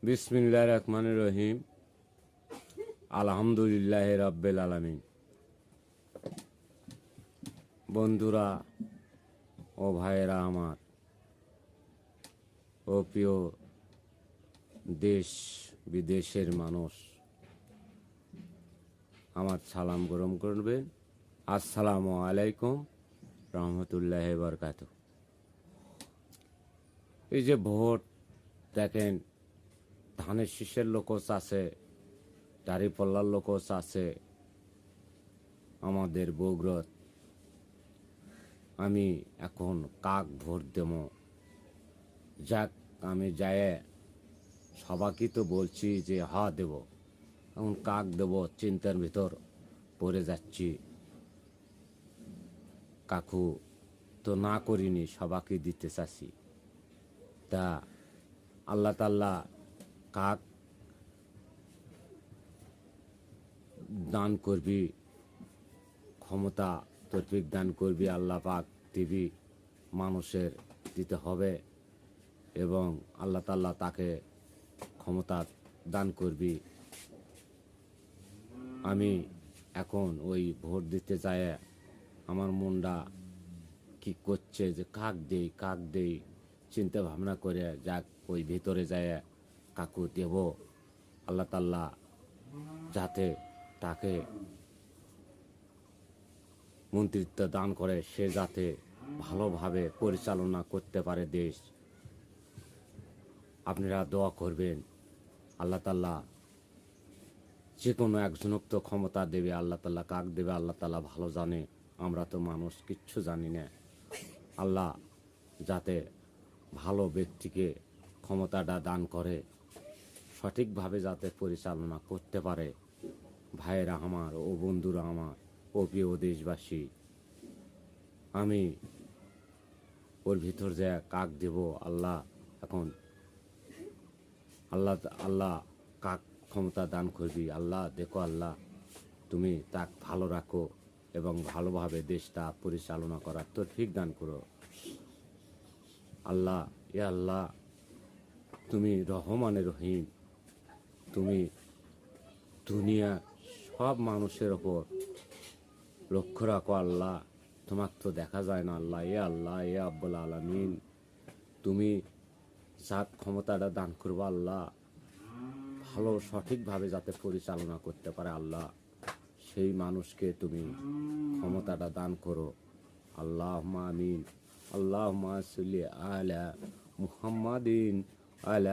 বিসমিল্লাহির রহমানির রহিম। আলহামদুলিল্লাহি রাব্বিল আলামিন। বন্ধুরা ও ভাইয়েরা আমার ও প্রিয় দেশ বিদেশের মানুষ, আমার সালাম গ্রহণ করবেন। আসসালামু আলাইকুম রহমতুল্লাহি বারাকাতুহু। এই যে ভোট দেখেন, ধানের শীষের লোকও আছে, দাঁড়িপাল্লার লোকও আছে আমাদের বগুড়াত। আমি এখন কাক ভোট দেব, যাক আমি যায় সবাইকে তো বলছি যে দেব, এখন কাক দেব চিন্তার ভিতর পড়ে যাচ্ছি। কাকু তো না করিনি, সবাইকে দিতে চাচ্ছি। তা আল্লাহ তাআলা কাক দান করবি, ক্ষমতা তৌফিক দান করবি, আল্লাহ পাক দিবি, মানুষের দিতে হবে এবং আল্লাহ তাআলা তাকে ক্ষমতা দান করবি। আমি এখন ওই ভোট দিতে যায় আমার মনটা কি করছে যে কাক দেই চিন্তা ভাবনা করে যাক ওই ভিতরে যায় কাকু দেব। আল্লাহ তাআলা যাতে তাকে মন্ত্রিত্ব দান করে, সে যাতে ভালোভাবে পরিচালনা করতে পারে দেশ। আপনারা দোয়া করবেন, আল্লাহ তাআলা যে কোনো একজনক তো ক্ষমতা দেবে, আল্লাহ তাআলা কাক দেবে আল্লাহ তাআলা ভালো জানে, আমরা তো মানুষ কিচ্ছু জানি না। আল্লাহ যাতে ভালো ব্যক্তিকে ক্ষমতাটা দান করে, সঠিকভাবে যাতে পরিচালনা করতে পারে। ভাইয়েরা আমার ও বন্ধুরা আমার ও প্রিয় দেশবাসী, আমি ওর ভিতর যে কাক দেব, আল্লাহ এখন আল্লাহ কাক ক্ষমতা দান করবি। আল্লাহ দেখো, আল্লাহ তুমি তাক ভালো রাখো এবং ভালোভাবে দেশটা পরিচালনা করার তৌফিক দান করো। আল্লাহ আল্লাহ তুমি রহমানের রহিম, তুমি দুনিয়া সব মানুষের ওপর লক্ষ্য রাখো। আল্লাহ তোমার তো দেখা যায় না। আল্লাহ আল্লাহ আব্বুল আলামিন, তুমি যাক ক্ষমতাটা দান করবো, আল্লাহ ভালো সঠিকভাবে যাতে পরিচালনা করতে পারে, আল্লাহ সেই মানুষকে তুমি ক্ষমতাটা দান করো। আল্লাহুম্মা আমিন। আল্লাহুম্মা সাল্লি আলা মুহাম্মাদিন আলা